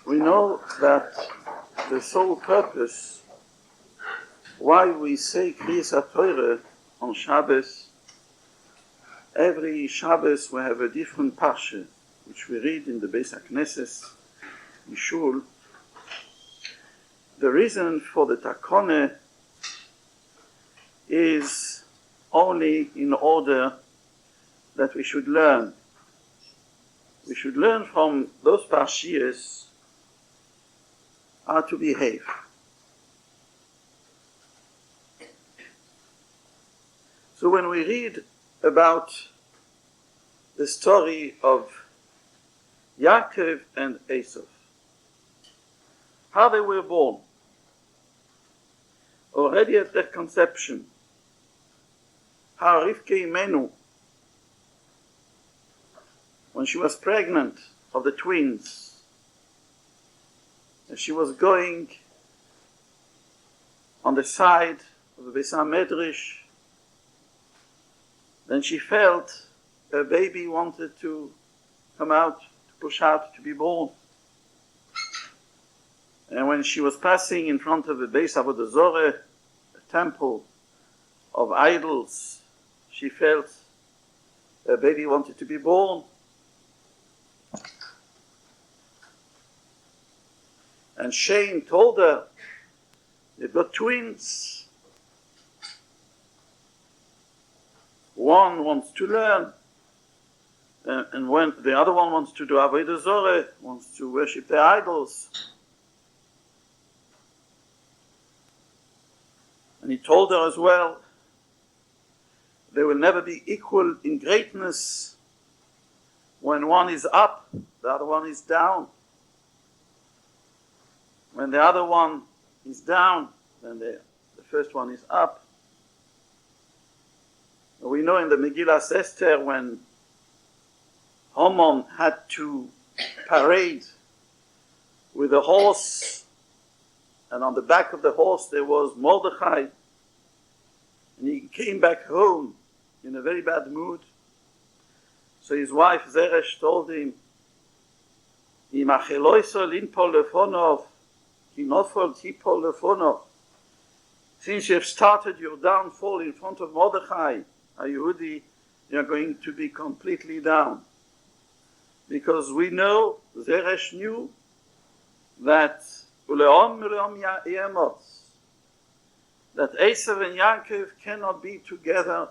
We know that the sole purpose why we say Kriyas HaTorah on Shabbos, every Shabbos we have a different parsha, which we read in the Beis HaKnesses, in Shul. The reason for the Takone is only in order that we should learn. We should learn from those parshias how to behave. So when we read about the story of Yaakov and Essav, how they were born, already at their conception, how Rivka Imenu, when she was pregnant of the twins, and she was going on the side of the Beis HaMedrash, then she felt her baby wanted to come out, to push out, to be born. And when she was passing in front of the Beis Avodah Zorah, a temple of idols, she felt her baby wanted to be born. And shame told her, "You've got twins. One wants to learn, and when the other one wants to do Avodah Zorah, wants to worship their idols." And he told her as well, they will never be equal in greatness. When one is up, the other one is down. When the other one is down, then the first one is up. We know in the Megillas Esther when Haman had to parade with a horse, and on the back of the horse there was Mordechai, and he came back home in a very bad mood. So his wife Zeresh told him, "Im acheloiso linpol lefonov, ki nofol tipol lefonov." Since you have started your downfall in front of Mordechai, a Yehudi, you are going to be completely down. Because we know, Zeresh knew, that Uleom Yemos, that Essav and Yaakov cannot be together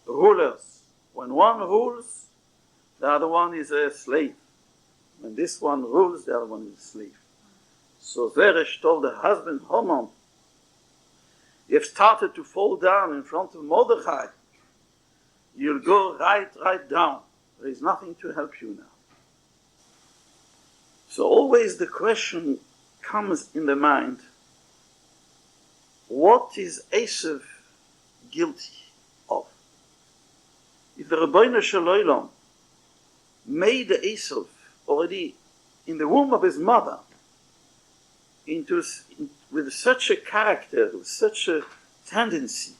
rulers. When one rules, the other one is a slave. When this one rules, the other one is a slave. So Zeresh told the husband, Haman, "You have started to fall down in front of Mordechai. You'll go right down. There is nothing to help you now." So always the question comes in the mind, what is Essav guilty of? If the Rebbeinu Shel Olam made Essav already in the womb of his mother with such a character, with such a tendency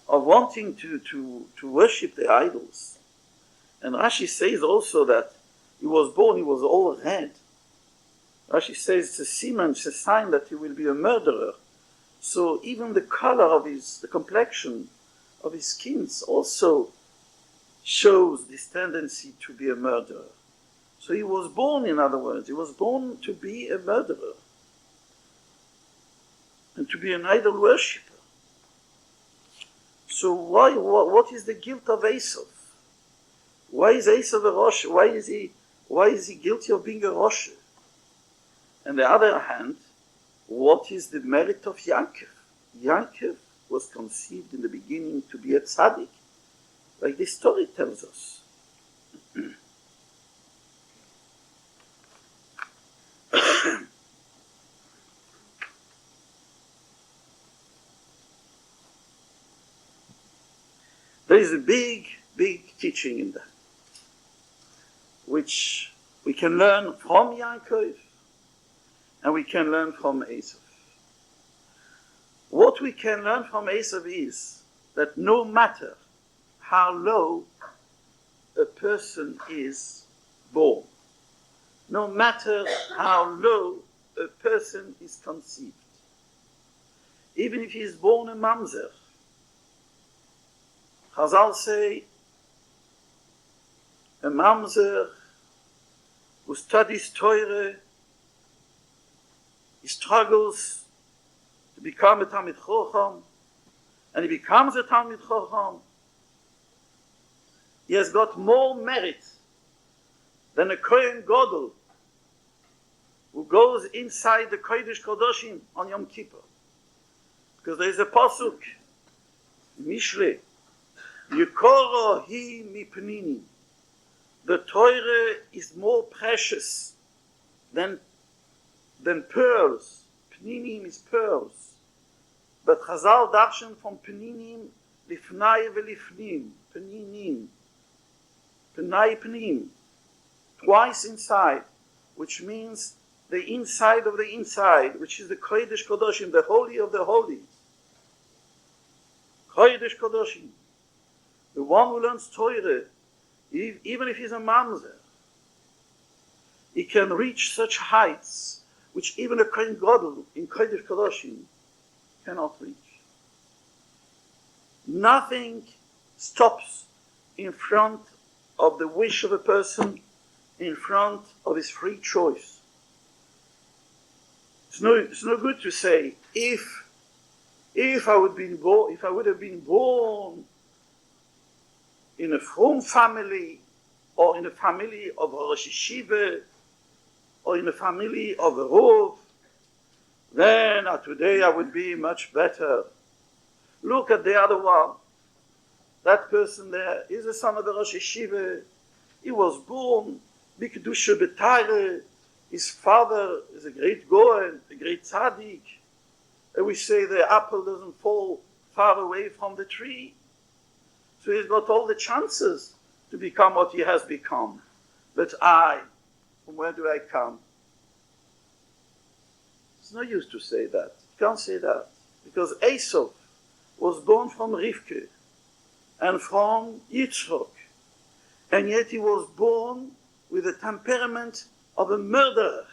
of wanting to worship the idols. And Rashi says also that he was born, he was all red. Rashi says it's a semen, it's a sign that he will be a murderer. So even the color of the complexion of his skin also shows this tendency to be a murderer. So he was born, in other words, he was born to be a murderer and to be an idol worshipper. So what is the guilt of Essav? Why is Essav a Rosh? Why is he guilty of being a Rosh? On the other hand, what is the merit of Yaakov? Yaakov was conceived in the beginning to be a tzaddik, like this story tells us. There is a big teaching in that, which we can learn from Yaakov and we can learn from Essav. What we can learn from Essav is that no matter how low a person is born, no matter how low a person is conceived. Even if he is born a mamzer. Chazal say, a mamzer who studies Torah, he struggles to become a Talmid Chacham, and he becomes a Talmid Chacham. He has got more merit than a Kohen Gadol who goes inside the Kodesh Kodashim on Yom Kippur. Because there is a pasuk, Mishle, Yekoro hi mipnini. The Torah is more precious than pearls. Pninim is pearls. But Chazal darshan from Pninim, Lifnai velifnim, Pninim, Pnai Pnim, twice inside, which means the inside of the inside, which is the Kodesh Kodashim, the Holy of the Holies. Kodesh Kodashim. The one who learns Torah, even if he's a mamzer, he can reach such heights which even a Kohen Gadol in Kodesh Kodashim cannot reach. Nothing stops in front of the wish of a person, in front of his free choice. It's no good to say, if I would have been born in a frum family, or in a family of a Rosh Yeshiva, or in a family of a Rov, then today I would be much better. Look at the other one. That person there is a son of a Rosh Yeshiva. He was born B'kedusha B'Torah. His father is a great Goen, a great tzaddik. And we say the apple doesn't fall far away from the tree. So he's got all the chances to become what he has become. But from where do I come? It's no use to say that. You can't say that. Because Essav was born from Rivke and from Yitzchok. And yet he was born with the temperament of a murderer.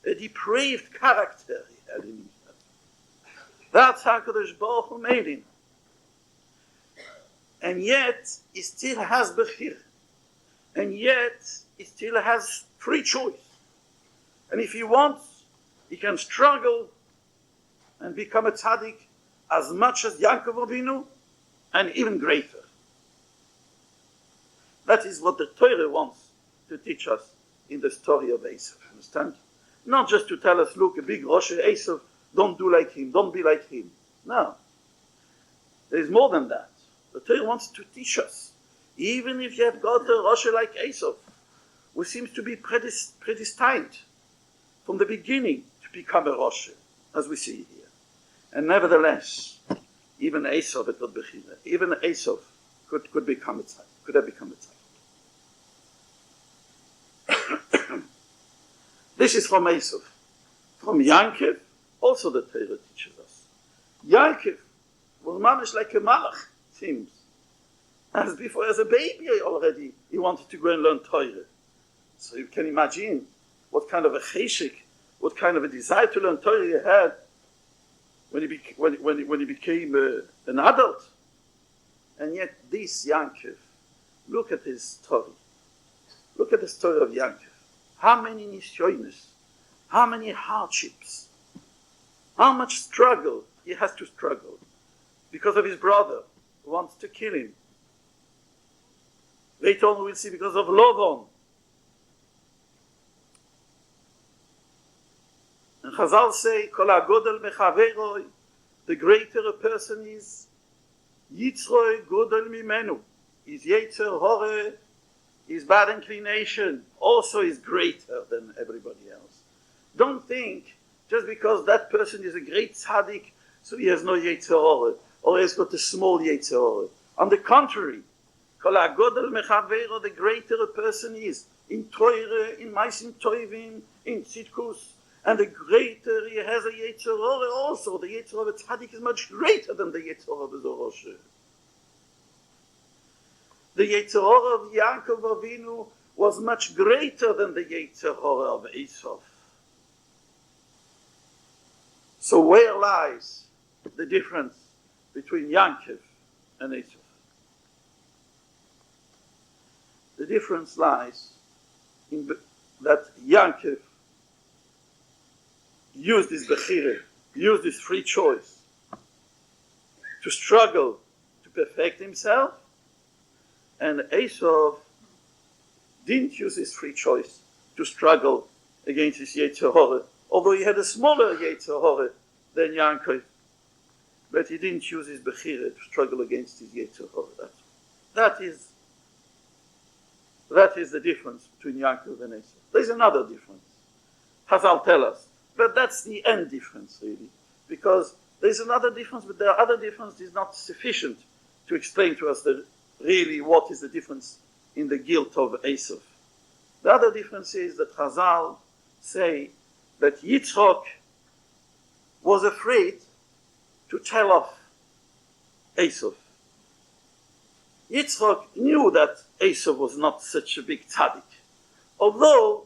A depraved character he had in himself. That's how HaKadosh Baruch Hu made him. And yet, he still has Bechir. And yet, he still has free choice. And if he wants, he can struggle and become a tzaddik as much as Yaakov Avinu, and even greater. That is what the Torah wants to teach us in the story of Essav. Understand? Not just to tell us, look, a big Rosh Essav, don't do like him, don't be like him. No. There is more than that. The Torah wants to teach us, even if you have got a Rosh like Essav, who seems to be predestined from the beginning to become a Rosh, as we see here. And nevertheless, even Essav could become a tzaddik, could have become a tzaddik. This is from Essav. From Yaakov, also the Torah teaches us. Yaakov was mamish like a malach, seems. As before, as a baby already, he wanted to go and learn Torah. So you can imagine what kind of a cheshik, what kind of a desire to learn Torah he had when he became an adult. And yet this Yaakov, look at his story. Look at the story of Yaakov. How many nisyonos, how many hardships, how much struggle he has to struggle because of his brother who wants to kill him. Later on we'll see because of Lovon. And Chazal say, Kol hagodel mechaveroi, the greater a person is, Yitzroi godel mimenu, his Yetzer Hore, his bad inclination also is greater than everybody else. Don't think, just because that person is a great tzaddik, so he has no Yetzer Hore, or he has got a small Yetzer Hore. On the contrary, Kol hagodel mechavero, the greater a person is, in Torah, in Maisim Toivim, in Tzidkus, and the greater he has a Yetzer Hore also, the Yetzer Hore of a tzaddik is much greater than the Yetzer Hore of a Zoroshe. The Yetzer Hore of Yaakov Avinu was much greater than the Yetzer Hara of Essav. So where lies the difference between Yaakov and Essav? The difference lies in that Yaakov used his bechira, used his free choice to struggle to perfect himself, and Essav didn't use his free choice to struggle against his Yetzer Hara, although he had a smaller Yetzer Hara than Yaakov, but he didn't use his bechira to struggle against his Yetzer Hara. That is the difference between Yaakov and Essav. There's another difference. Chazal tell us, but that's the end difference, really, because there's another difference, but the other difference is not sufficient to explain to us that really what is the difference in the guilt of Essav. The other difference is that Chazal say that Yitzchok was afraid to tell off Essav. Yitzchok knew that Essav was not such a big tzaddik. Although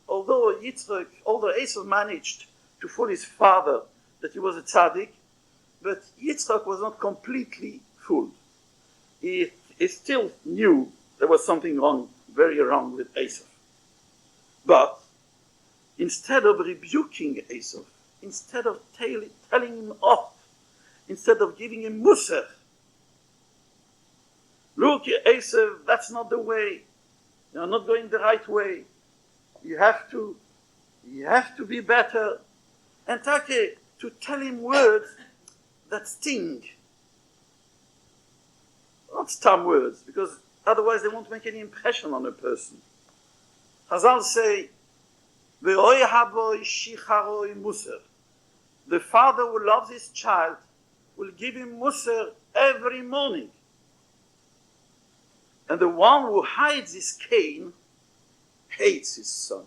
Essav managed to fool his father that he was a tzaddik, but Yitzchok was not completely fooled. He still knew there was something wrong, very wrong with Essav. But instead of rebuking Essav, instead of telling him off, instead of giving him musar, look, Essav, that's not the way. You're not going the right way. You have to be better. And to tell him words that sting. Not stam words, because otherwise they won't make any impression on a person. Chazal say, "Ve'oi haboi shicharoi musar." The father who loves his child will give him musar every morning. And the one who hides his cane hates his son.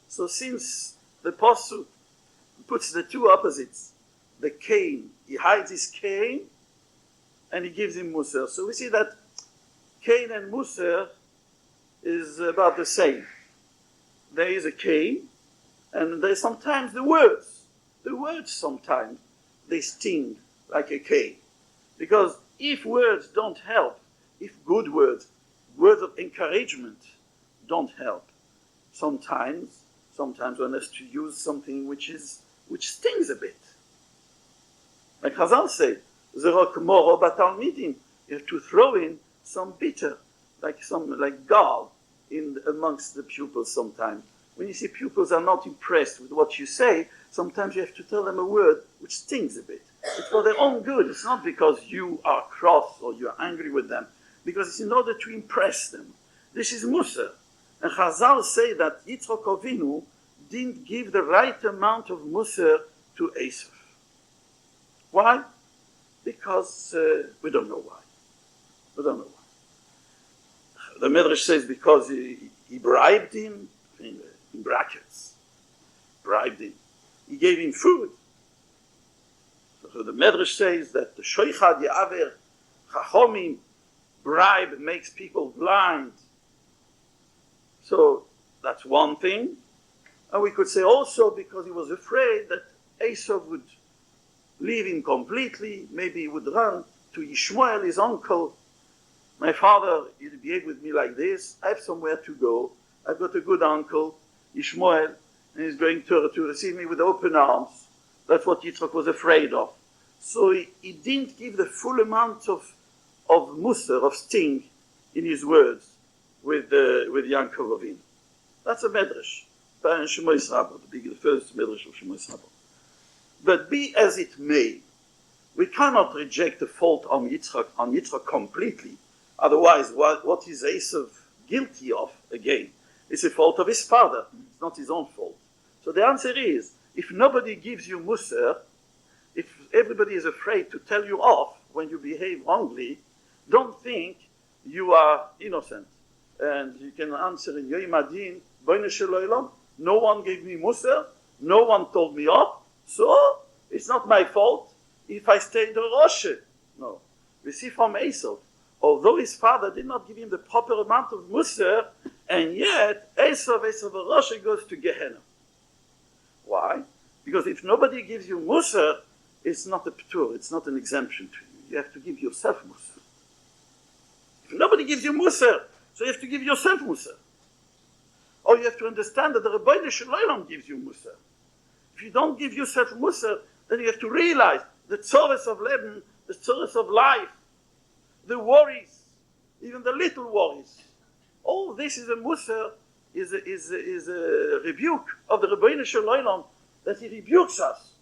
So since the Pasuk puts the two opposites, the cane, he hides his cane and he gives him musar. So we see that cane and musar is about the same. There is a cane, and there's sometimes the words. The words sometimes, they sting like a cane. Because if words don't help, if good words of encouragement don't help, sometimes one has to use something which stings a bit. Like Chazal say, "Zerok moro batalmidim." You have to throw in some bitter, like gall, in amongst the pupils. Sometimes, when you see pupils are not impressed with what you say, sometimes you have to tell them a word which stings a bit. It's for their own good. It's not because you are cross or you are angry with them, because it's in order to impress them. This is musar. And Chazal say that Yitzchok Avinu didn't give the right amount of musar to Essav. Why? Because we don't know why. The Medrash says because he bribed him, in brackets, bribed him. He gave him food. So the Medrash says that the Shoichad Ya'aver Chachomim, bribe makes people blind. So that's one thing. And we could say also because he was afraid that Essav would leave him completely. Maybe he would run to Yishmael, his uncle. My father, he'll behave with me like this. I have somewhere to go. I've got a good uncle, Yishmael, and he's going to receive me with open arms. That's what Yitzchak was afraid of. So he didn't give the full amount of musar, of sting, in his words with Yaakov Avinu. That's a medrash. The first medrash of Shemais Rabba. But be as it may, we cannot reject the fault on Yitzchak completely. Otherwise, what is Essav guilty of again? It's a fault of his father. It's not his own fault. So the answer is, if nobody gives you musar, if everybody is afraid to tell you off when you behave wrongly, don't think you are innocent. And you can answer in Yoim Adin, Boine Sheloilom, no one gave me musar, no one told me off, so it's not my fault if I stay the Rosh. No. We see from Essav, although his father did not give him the proper amount of musar, And yet, Essav Rasha goes to Gehenna. Why? Because if nobody gives you Musar, it's not a ptur, it's not an exemption to you. You have to give yourself Musar. If nobody gives you Musar, so you have to give yourself Musar. Or you have to understand that the Rebbeinu Shalom gives you Musar. If you don't give yourself Musar, then you have to realize the tzores of Leben, the tzores of life, the worries, even the little worries. All this is a Musar, is a rebuke of the Rebbeinu Shalom, that he rebukes us.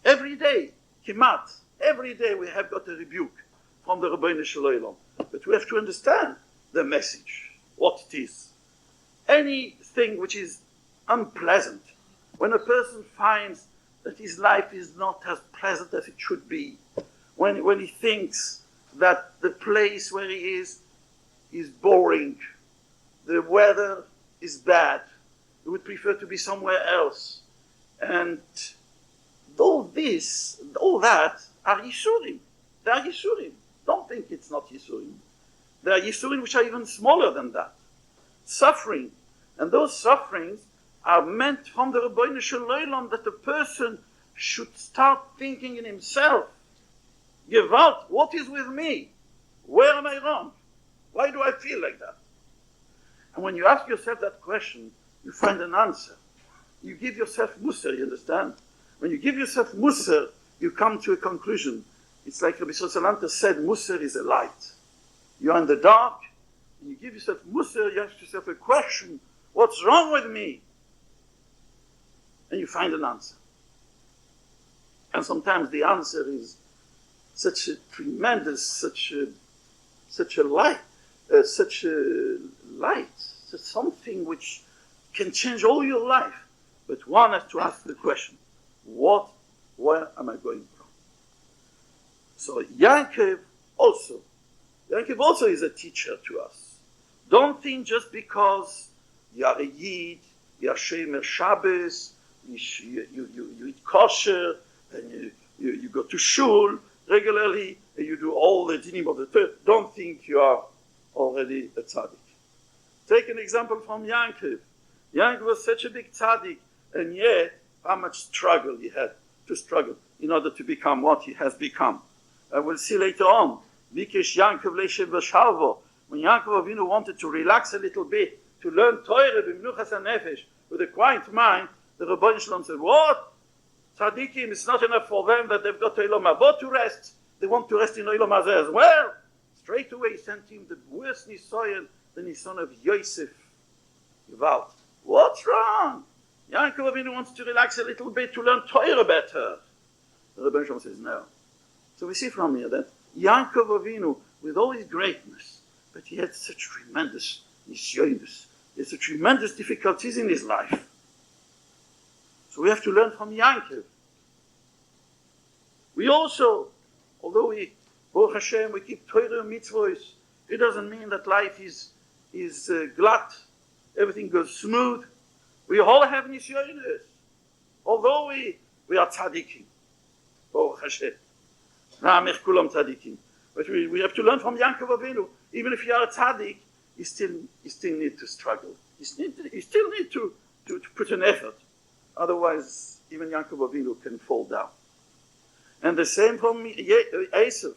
Every day, kimat, every day we have got a rebuke from the Rebbeinu Shalom. But we have to understand the message, what it is. Anything which is unpleasant, when a person finds that his life is not as pleasant as it should be, when he thinks that the place where he is boring, the weather is bad, he would prefer to be somewhere else. And all that are Yisurim. They are Yisurim. Don't think it's not Yisurim. There are Yisurim which are even smaller than that. Suffering. And those sufferings are meant from the Rebbeinu Shalom that the person should start thinking in himself. Gewalt, what is with me? Where am I wrong? Why do I feel like that? And when you ask yourself that question, you find an answer. You give yourself Musar, you understand? When you give yourself Musar, you come to a conclusion. It's like Rabbi Salanta said, Musar is a light. You're in the dark, and you give yourself Musar, you ask yourself a question, what's wrong with me? And you find an answer. And sometimes the answer is such a tremendous, such a light, such something which can change all your life. But one has to ask the question, where am I going wrong? So Yankov also is a teacher to us. Don't think just because you are a Yid, you are Shomer Shabbos, you eat kosher, and you go to shul regularly, and you do all the dinim of the Torah. Don't think you are already a tzaddik. Take an example from Yankov. Yankov was such a big tzaddik, and yet how much struggle he had to struggle in order to become what he has become. And we'll see later on. Vikesh Yankov Leshev V'Shalvo. When Yankov Avinu wanted to relax a little bit, to learn Torah b'Menuchas HaNefesh with a quiet mind, the Rebbeinu Shalom said, "What? Tzaddikim, it's not enough for them that they've got Olam Haba to rest. They want to rest in Olam Hazeh as well." Straight away he sent him the worst Nisoyan, the Nisoyan of Yosef. Gewalt. What's wrong? Yankov Avinu wants to relax a little bit to learn Torah better. The Rebbeinu Shalom says no. So we see from here that Yankov Avinu, with all his greatness, but he had such tremendous nisyonos, he had such tremendous difficulties in his life. So we have to learn from Yankov. We also, although we, Baruch Hashem, we keep Torah and mitzvahs, it doesn't mean that life is glatt, everything goes smooth. We all have nisyonos, although we are tzaddikim. Baruch Hashem. Na'amech kulam tzaddikim. But we have to learn from Yankov Avinu. Even if you are a tzaddik, you still need to struggle. You still need to put an effort. Otherwise, even Yankov Avinu can fall down. And the same from Essav.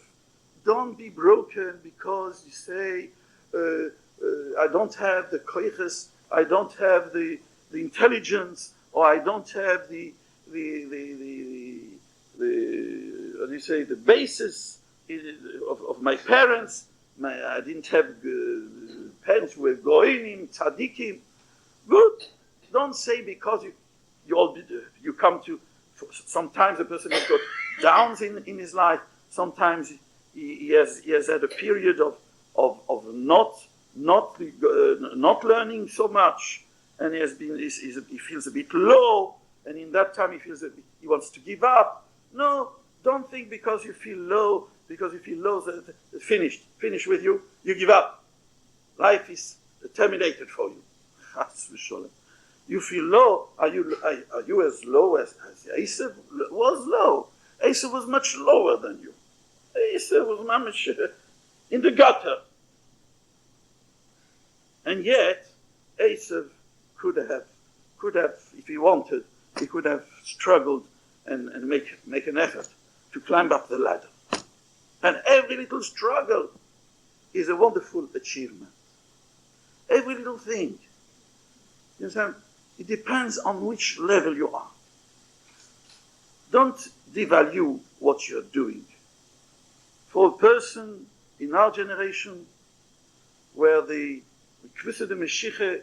Don't be broken because you say, I don't have the koiches, I don't have the intelligence, or I don't have the basis of my parents. I didn't have parents who were goinim, tzaddikim. Good. Don't say because you come to. Sometimes a person has got downs in his life. Sometimes he has had a period of not learning so much, and he feels a bit low, and in that time he wants to give up. No, don't think because you feel low that finished with you, you give up. Life is terminated for you. You feel low. Are you as low as Essav was low? Essav was much lower than you. Essav was mamish in the gutter. And yet, Essav could have, if he wanted, he could have struggled and make an effort to climb up the ladder. And every little struggle is a wonderful achievement. Every little thing. You understand? It depends on which level you are. Don't devalue what you're doing. For a person in our generation, where the Kvisa de Meshiche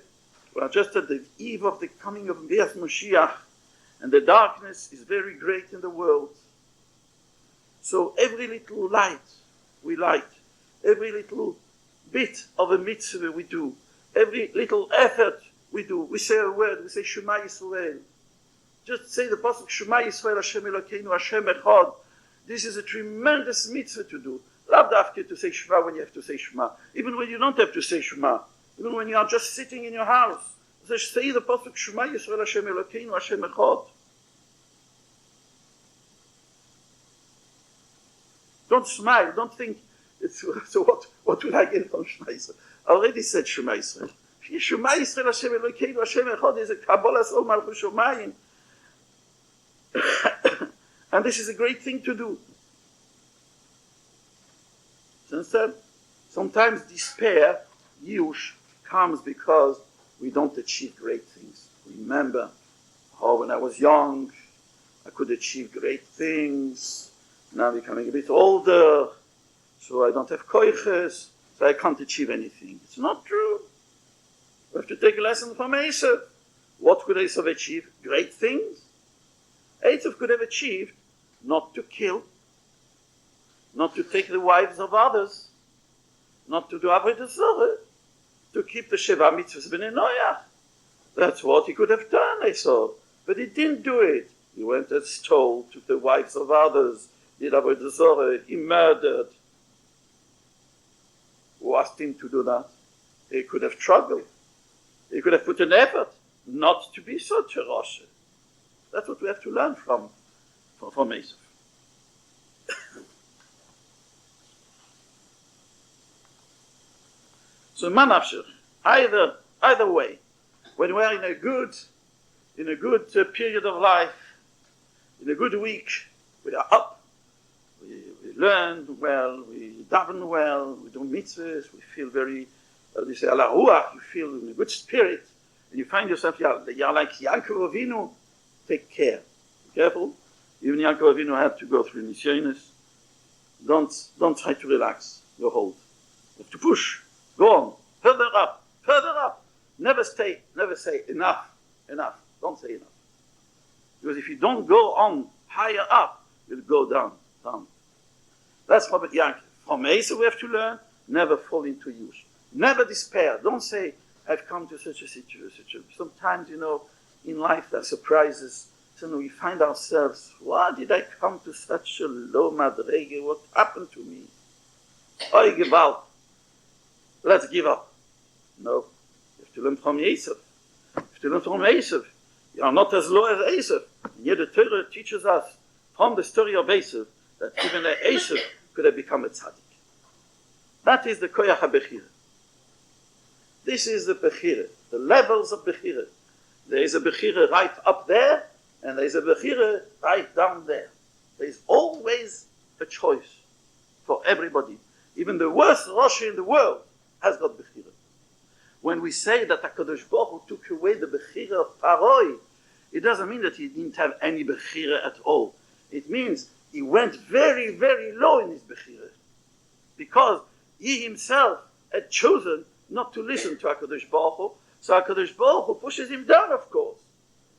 were just at the eve of the coming of Bias Moshiach, and the darkness is very great in the world. So every little light we light, every little bit of a mitzvah we do, every little effort we do, we say a word, we say Shema Yisrael. Just say the pasuk Shema Yisrael Hashem Elokeinu Hashem Echad. This is a tremendous mitzvah to do. Lav dafke to say Shema when you have to say Shema. Even when you don't have to say Shema. Even when you are just sitting in your house. Say the pasuk Shema Yisrael Hashem Elokeinu Hashem Echad. Don't smile. Don't think, so what will I get from Shema Yisrael? I already said Shema Yisrael. Shema Yisrael Hashem Elokeinu Hashem Echad is a Kabbalah Sol Malchus Shomayim. And this is a great thing to do. Sometimes despair, yush, comes because we don't achieve great things. Remember, when I was young, I could achieve great things. Now I'm becoming a bit older, so I don't have koiches, so I can't achieve anything. It's not true. We have to take a lesson from Essav. What could Essav achieve? Great things. Essav could have achieved not to kill, not to take the wives of others, not to do avodah zarah, to keep the Sheva mitzvahs b'nei Noach. That's what he could have done, Essav. But he didn't do it. He went as told, took the wives of others, did avodah zarah, he murdered. Who asked him to do that? He could have struggled. He could have put an effort not to be such a Rosh. That's what we have to learn from Essav. So manafshir, either way, when we are in a good period of life, in a good week, we are up, we learn well, we daven well, we do mitzvahs, we feel very, we say ala ruach, you feel in a good spirit, and you find yourself, you're like Yaakov Avinu, take care. Be careful. Even Yaakov Avinu had to go through nisyonos. Don't try to relax your hold. You have to push. Go on. Further up. Never say enough. Don't say enough. Because if you don't go on higher up, you'll go down. That's from Yaakov. From Essav we have to learn, never fall into use. Never despair. Don't say, I've come to such a situation. Sometimes, in life there are surprises. So we find ourselves, why did I come to such a low madrege? What happened to me? I give up. Let's give up. No. You have to learn from Essav. You are not as low as Essav. And yet the Torah teaches us from the story of Essav that even Essav could have become a tzaddik. That is the koyach ha-bechira. This is the bechira, the levels of bechira. There is a bechira right up there, and there is a bechira right down there. There is always a choice for everybody. Even the worst Rosh in the world has got bechira. When we say that HaKadosh Baruch Hu took away the bechira of Paroi, it doesn't mean that he didn't have any bechira at all. It means he went very, very low in his bechira, because he himself had chosen not to listen to HaKadosh Baruch Hu, so HaKadosh Baruch Hu pushes him down, of course.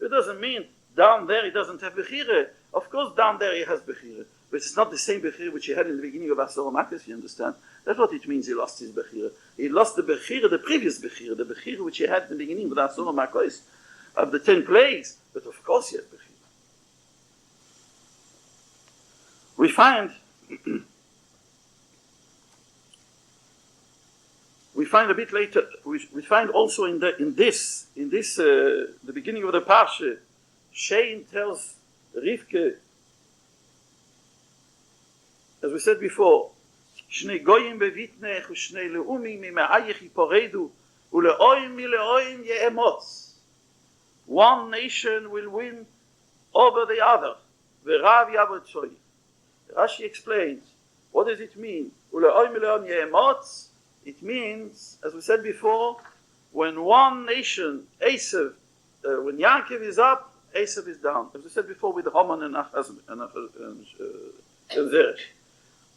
It doesn't mean down there he doesn't have bechira. Of course down there he has bechira, but it's not the same bechira which he had in the beginning of Asor Makos, you understand? That's what it means he lost his bechira. He lost the bechira, the previous bechira, the bechira which he had in the beginning of Asor Makos, of the 10 plagues, but of course he has bechira. We find a bit later. We find also in this the beginning of the parsha, Shein tells Rivke, as we said before, Shnei goyim bevitnech u'shnei leumim mima'ayich yiporedu Ule'oim mile'oim ye'emotz. One nation will win over the other. V'rav yavotzoy. Rashi explains, what does it mean? Ule'oim mile'oim ye'emotz. It means, as we said before, when one nation, Essav, when Yaakov is up, Essav is down. As we said before with Haman and Zeresh.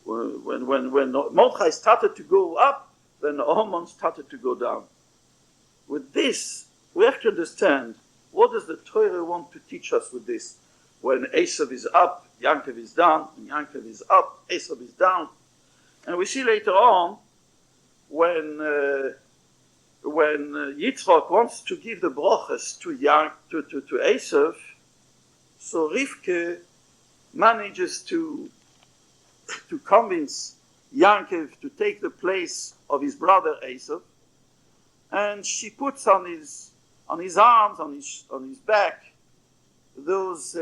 When Mordechai started to go up, then Haman started to go down. With this, we have to understand, what does the Torah want to teach us with this? When Essav is up, Yaakov is down. When Yaakov is up, Essav is down. And we see later on, when Yitzchak wants to give the brachas to Essav, so Rivka manages to convince Yaakov to take the place of his brother Essav, and she puts on his arms, on his back, those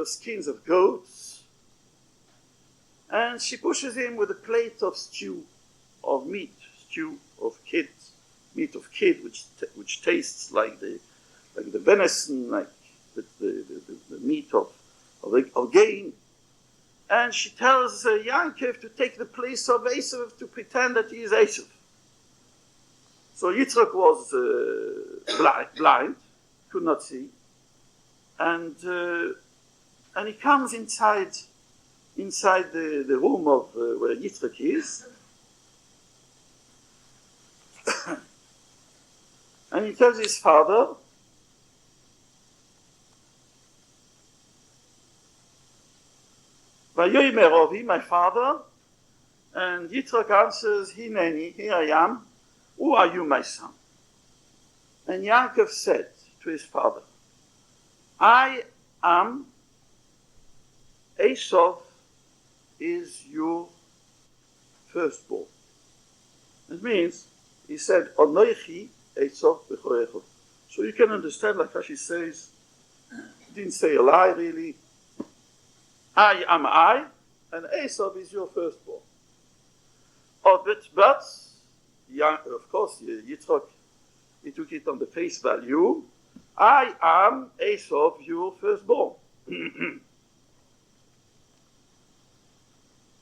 skins of goats, and she pushes him with a plate of stew of kid, which tastes like the venison, like the meat of game. And she tells Yaakov to take the place of Essav, to pretend that he is Essav. So Yitzchak was blind, could not see, and he comes inside the room of where Yitzchak is. And he tells his father, Vayomer Ovi, my father, and Yitzchak answers, Hineni, here I am, who are you, my son? And Yaakov said to his father, I am, Essav is your firstborn. It means, he said, Onoichi Essav b'chorecho. So you can understand, like Rashi says, he didn't say a lie really. I am I, and Essav is your firstborn. But of course, Yitzchak, he took it on the face value. I am Essav, your firstborn.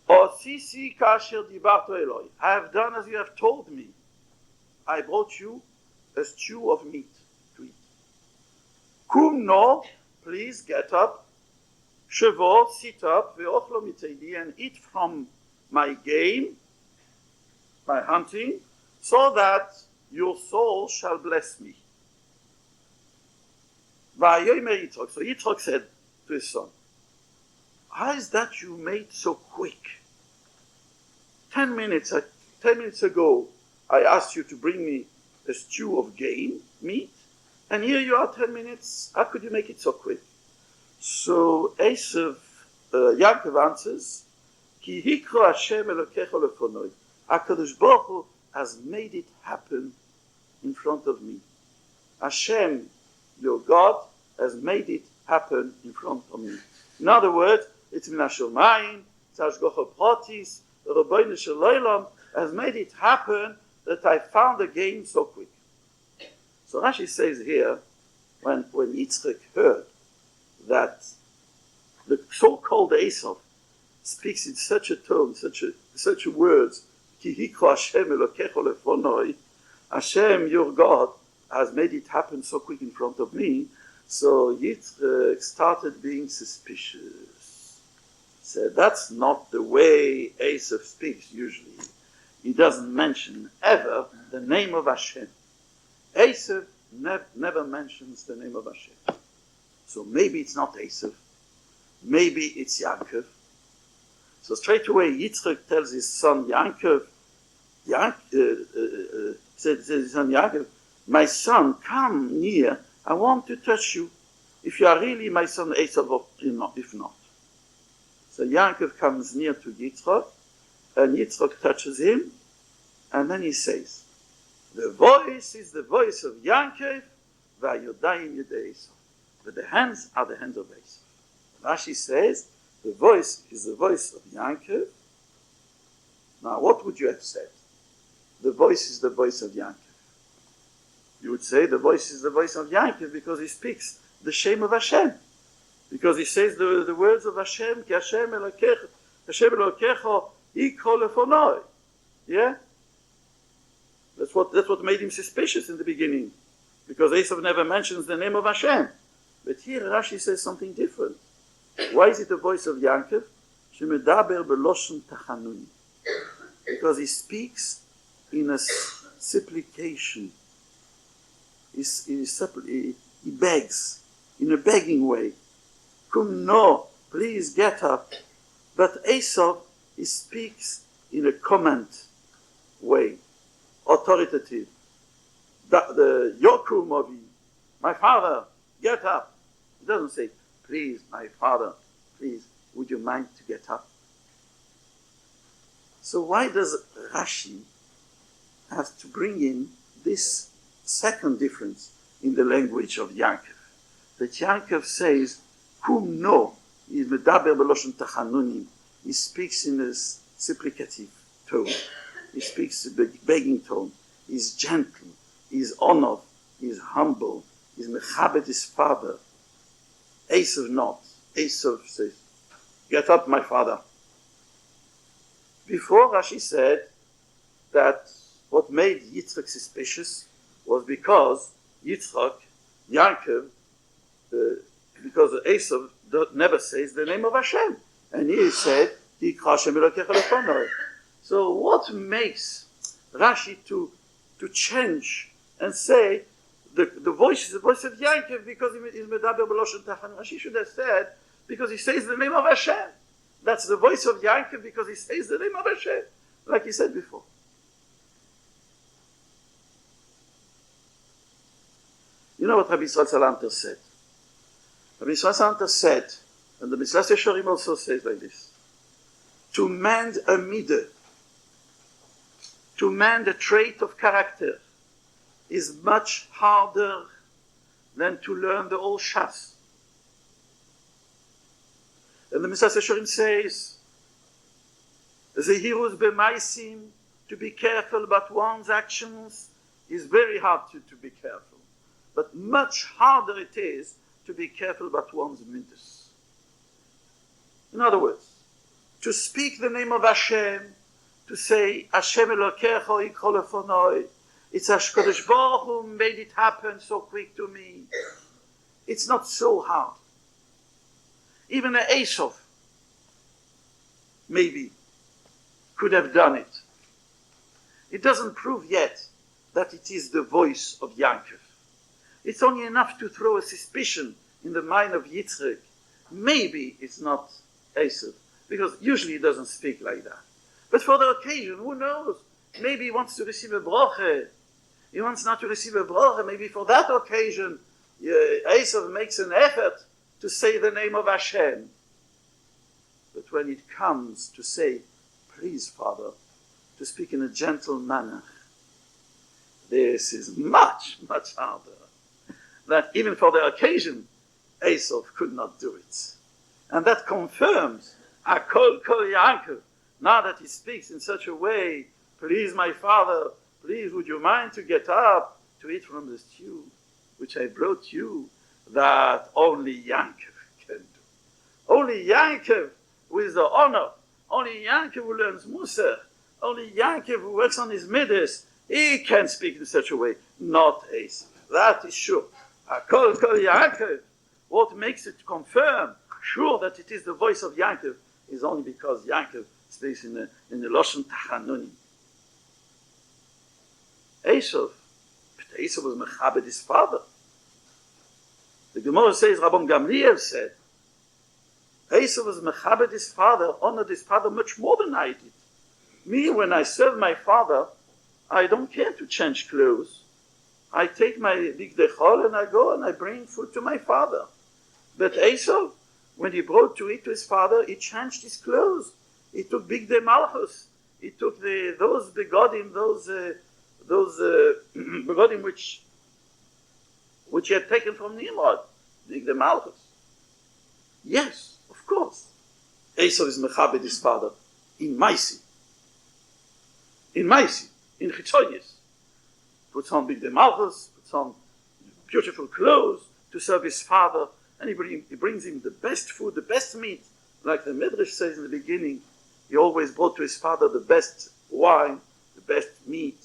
Osisi kasher dibarto Eloi. I have done as you have told me. I brought you a stew of meat to eat. Kum no, please get up. Shavo, sit up, ve'ochlo mitzeidi, and eat from my game, my hunting, so that your soul shall bless me. Vayomer Yitzchak. So Yitzchak said to his son, how is that you made so quick? 10 minutes ago, I asked you to bring me a stew of game, meat, and here you are 10 minutes. How could you make it so quick? So Yaakov answers, Ki hikro Hashem elokecho lefonoi. HaKadosh Baruch Hu has made it happen in front of me. Hashem, your God, has made it happen in front of me. In other words, it's min hashomayim, it's hashgacha pratis, the Rabbeinu Shel Olam has made it happen that I found the game so quick. So Rashi says here, when Yitzchak heard that the so-called Essav speaks in such a tone, such words, Ki hikro Hashem elokecho lefonoi, Hashem, your God, has made it happen so quick in front of me. So Yitzchak started being suspicious. Said, that's not the way Essav speaks usually. He doesn't mention ever the name of Hashem. Essav never mentions the name of Hashem. So maybe it's not Essav. Maybe it's Yaakov. So straight away Yitzchak tells his son Yaakov, says his son Yaakov, my son, come near. I want to touch you. If you are really my son Essav, or if not. So Yaakov comes near to Yitzchak, and Yitzchak touches him, and then he says, the voice is the voice of Yaakov, va'yodayim yedei Essav. But the hands are the hands of Essav. Rashi says, the voice is the voice of Yaakov. Now, what would you have said? The voice is the voice of Yaakov. You would say the voice is the voice of Yaakov because he speaks the Shem of Hashem. Because he says the words of Hashem, Ki Hashem Elokecha Yikol Lefonoi. Yeah? That's what made him suspicious in the beginning. Because Essav never mentions the name of Hashem. But here Rashi says something different. Why is it the voice of Yaakov? Shemedaber beloshon tachanuni. Because he speaks in a supplication. He begs in a begging way. Come no, please get up. But Essav, he speaks in a command way, authoritative. The Yokum of my father, get up. He doesn't say, please, my father, please, would you mind to get up? So why does Rashi have to bring in this second difference in the language of Yaakov? That Yaakov says, Kum no, he medaber beloshon tachanunim. He speaks in a supplicative tone. He speaks in a begging tone. He's gentle. He's honored. He's humble. He's mechabed his father. Essav not. Essav says, get up, my father. Before Rashi said that what made Yitzchak suspicious was because Yitzchak, Yaakov, because Essav never says the name of Hashem. And he said, so what makes Rashi to change and say the voice is the voice of Yaakov because he is medaber b'loshen tachan? Rashi should have said because he says the name of Hashem. That's the voice of Yaakov because he says the name of Hashem, like he said before. You know what Rabbi Yisrael Salanter said? Rabbi Yisrael Salanter said, and the Mislas Yesharim also says like this, to mend a midah, to mend a trait of character, is much harder than to learn the whole Shas. And the Mislas Yesharim says, Zehirus b'maisim, to be careful about one's actions, is very hard to be careful. But much harder it is to be careful about one's midas. In other words, to speak the name of Hashem, to say, Hashem Elokecha Yikol Lefonoi, it's HaKadosh Baruch Hu made it happen so quick to me. It's not so hard. Even an Essav, maybe, could have done it. It doesn't prove yet that it is the voice of Yaakov. It's only enough to throw a suspicion in the mind of Yitzchak. Maybe it's not Essav, because usually he doesn't speak like that. But for the occasion, who knows? Maybe he wants to receive a bracha. He wants not to receive a bracha. Maybe for that occasion, Essav makes an effort to say the name of Hashem. But when it comes to say, please, Father, to speak in a gentle manner, this is much, much harder. That even for the occasion, Essav could not do it. And that confirms Akol Kol Yaakov. Now that he speaks in such a way, please, my father, please, would you mind to get up to eat from the stew which I brought you, that only Yaakov can do. Only Yaakov with the honor, only Yaakov who learns Musar, only Yaakov who works on his midas, he can speak in such a way, not Essav. That is sure. Akol Kol Yaakov. What makes it confirm, sure that it is the voice of Yaakov, is only because Yaakov speaks in the Loshen Tachanuni. Essav was mechabed his father. The Gemara says, Rabban Gamliel said, Essav was mechabed his father, honored his father much more than I did. Me, when I serve my father, I don't care to change clothes. I take my big dechol and I go and I bring food to my father. But Essav, when he brought to eat to his father, he changed his clothes. He took big de malchus. He took those begodim, those begodim which he had taken from Nimrod, big de malchus. Yes, of course. Essav is mechabed his father in Maisi, in Chitzoyis. puts on big malchus, puts on beautiful clothes to serve his father, and he brings him the best food, the best meat. Like the Midrash says in the beginning, he always brought to his father the best wine, the best meat.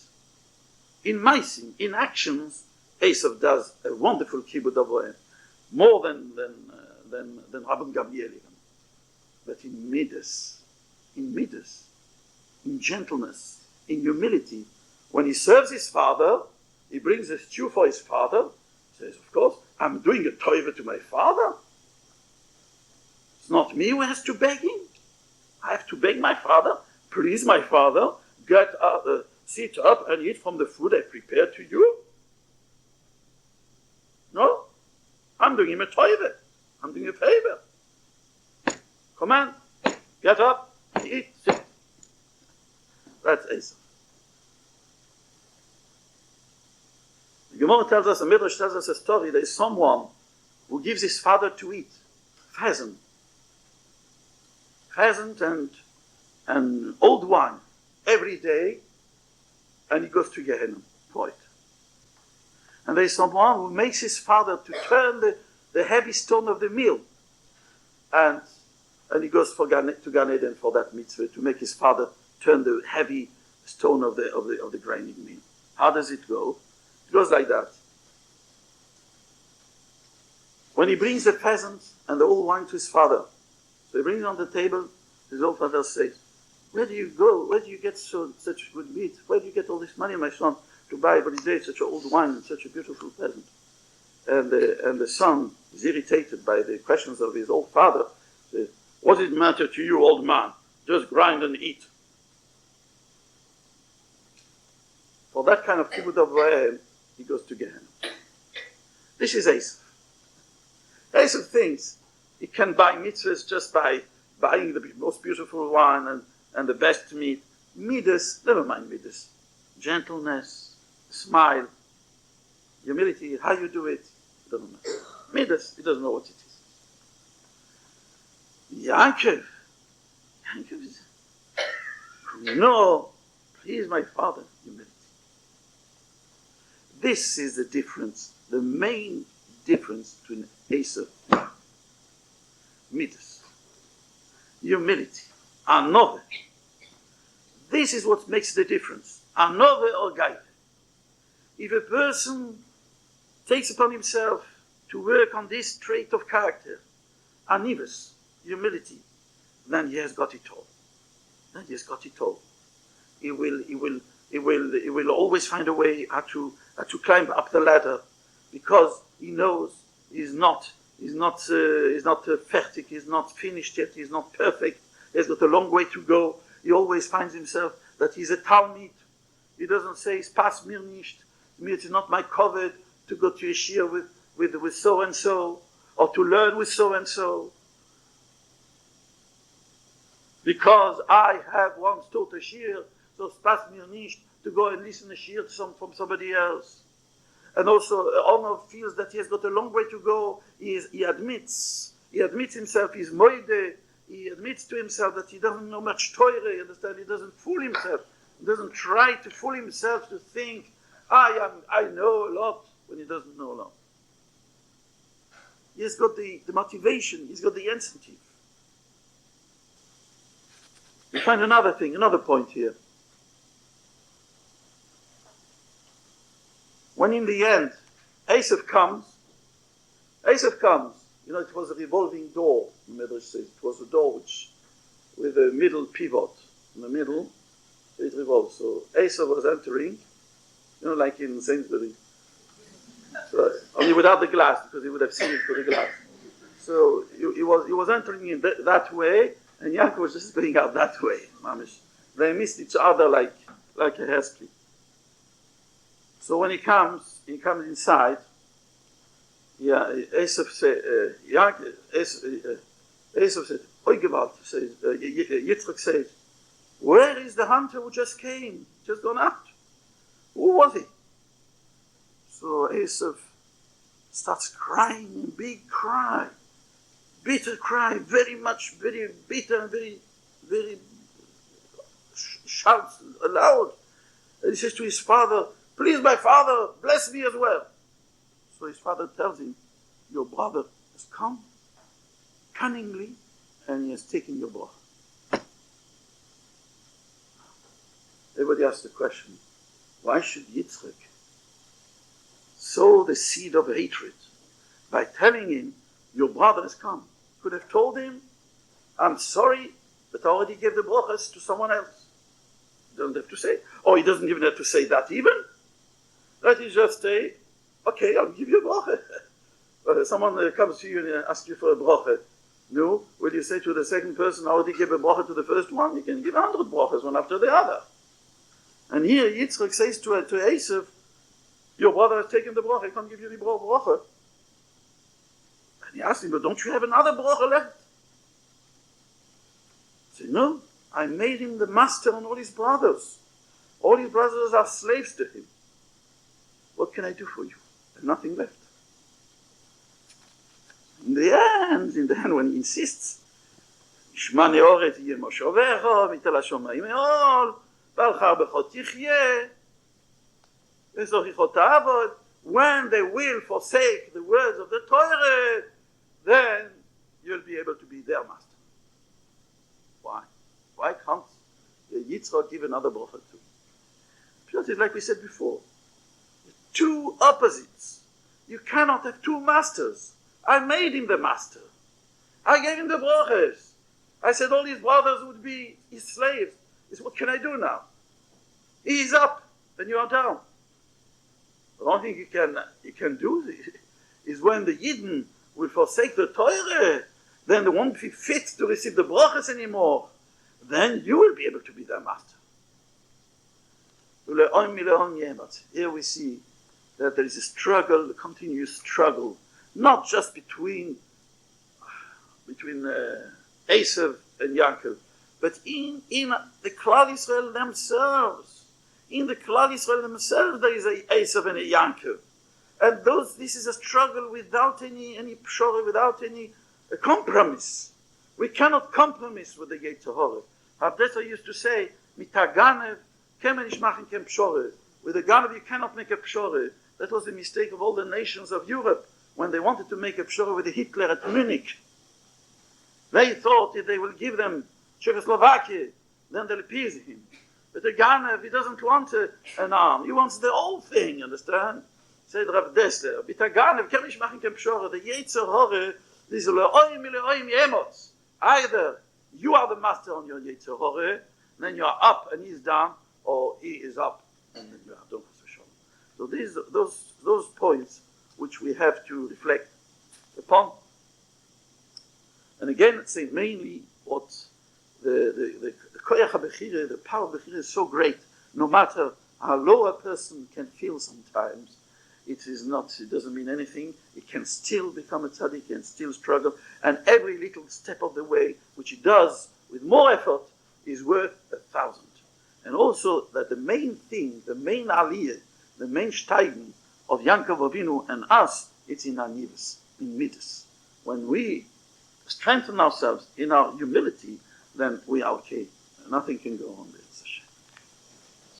In maisim, in actions, Essav does a wonderful kibbud avohem, more than Rabban Gamliel even. But in midas, in gentleness, in humility, when he serves his father, he brings a stew for his father. He says, of course, I'm doing a toiva to my father. It's not me who has to beg him. I have to beg my father, please my father, sit up and eat from the food I prepared to you. No, I'm doing him a toiva. I'm doing a favor. Come on, get up, eat, sit. That's Essav. The Gemara tells us, the Midrash tells us a story. There is someone who gives his father to eat pheasant and old wine every day, and he goes to Gehenna for it. And there is someone who makes his father to turn the heavy stone of the mill, and he goes to Gan Eden for that mitzvah, to make his father turn the heavy stone of the grinding mill. How does it go? It goes like that. When he brings the pheasant and the old wine to his father, so he brings it on the table, his old father says, where do you go? Where do you get such good meat? Where do you get all this money, my son, to buy every day such an old wine and such a beautiful pheasant? And the son is irritated by the questions of his old father. Says, what does it matter to you, old man? Just grind and eat. For that kind of kibbud avohem, he goes to Gehenna. This is Essav. Essav thinks he can buy mitzvahs just by buying the most beautiful wine and the best meat. Midas, never mind midas. Gentleness, smile, humility, how you do it, it doesn't matter. Midas, he doesn't know what it is. Yaakov is, no, please my father, humility. This is the difference, the main difference between Essav and Yaakov. Midas, humility, another. This is what makes the difference. Another or gaiva. If a person takes upon himself to work on this trait of character, anivus, humility, then he has got it all. Then he has got it all. He will always find a way how to climb up the ladder, because he knows he's not fertig, he's not finished yet, he's not perfect, he's got a long way to go. He always finds himself that he's a talmid. He doesn't say, it's pas mir nicht, it is not my covet to go to a shir with so-and-so, or to learn with so-and-so. Because I have once taught a shir, so it's pas mir nicht to go and listen a shir from somebody else. And also, Honor feels that he has got a long way to go. He admits himself, he's moide, he admits to himself that he doesn't know much Torah, you understand? He doesn't fool himself. He doesn't try to fool himself to think, I know a lot, when he doesn't know a lot. He has got the motivation, he's got the incentive. We find another point here. When in the end, Essav comes, it was a revolving door, the Midrash says. It was a door with a middle pivot in the middle, it revolves. So Essav was entering, like in Sainsbury. So, only without the glass, because he would have seen it through the glass. So he was entering in that way, and Yaakov was just going out that way, mamish. They missed each other like a hair split. So when he comes inside. Essav said, Oi Gewalt, Yitzchak says, where is the hunter who just came, just gone out? Who was he? So Essav starts crying, a big cry, bitter cry, very bitter and very shouts aloud. And he says to his father, Please, my father, bless me as well. So his father tells him, your brother has come cunningly and he has taken your bracha. Everybody asks the question, why should Yitzchak sow the seed of hatred by telling him, your brother has come? Could have told him, I'm sorry, but I already gave the brachas to someone else. He doesn't have to say. Or he doesn't even have to say that even. Let he just say, okay, I'll give you a bracha. Someone comes to you and asks you for a bracha. No, will you say to the second person, I already gave a bracha to the first one? You can give 100 brachas, one after the other. And here Yitzchak says to Essav, your brother has taken the bracha, I can't give you the bracha. And he asks him, but don't you have another bracha left? He said, no, I made him the master on all his brothers. All his brothers are slaves to him. What can I do for you? There's nothing left. In the end, when he insists, ישמע נאורת יהיה מושבך, ויתל השמיים מעול, והלכה בך תחיה, וזוכיך תעבוד. When they will forsake the words of the Torah, then you'll be able to be their master. Why? Why can't Yitzchak give another bracha to him? Because it's like we said before, two opposites. You cannot have two masters. I made him the master. I gave him the brachas. I said all his brothers would be his slaves. He said, what can I do now? He is up, and you are down. The only thing you can do is when the Yidden will forsake the Torah, then they won't be fit to receive the brachas anymore. Then you will be able to be their master. Here we see that there is a struggle, a continuous struggle, not just between Essav and Yaakov, but in the Klal Yisrael themselves. In the Klal Yisrael themselves, there is a Essav and a Yaakov, and this is a struggle without any pshora, without any compromise. We cannot compromise with the Yetzer Hara. Abdesa used to say, "Mitaganev kemen ishmachin kem pshora." With the Ganev, you cannot make a pshora. That was the mistake of all the nations of Europe when they wanted to make a pshora with Hitler at Munich. They thought if they will give them Czechoslovakia, then they'll appease him. But the Ganev, he doesn't want an arm. He wants the whole thing, understand? Said Rav Dessler, "Mitaganev kemen ishmachin kem pshora." The Yetzer Hara is le'oim yemos. Either you are the master on your Yetzer Hara, then you are up and he's down, or he is up and then you are down. So these those points which we have to reflect upon. And again, say mainly what the koyach habechira, the power of bechira is so great. No matter how low a person can feel sometimes, it doesn't mean anything. It can still become a tzaddik, can still struggle, and every little step of the way, which he does with more effort, is worth 1,000. And also that the main thing, the main aliyah, the main steigen of Yaakov Avinu and us, it's in our nivus, in midas. When we strengthen ourselves in our humility, then we are okay. Nothing can go on there.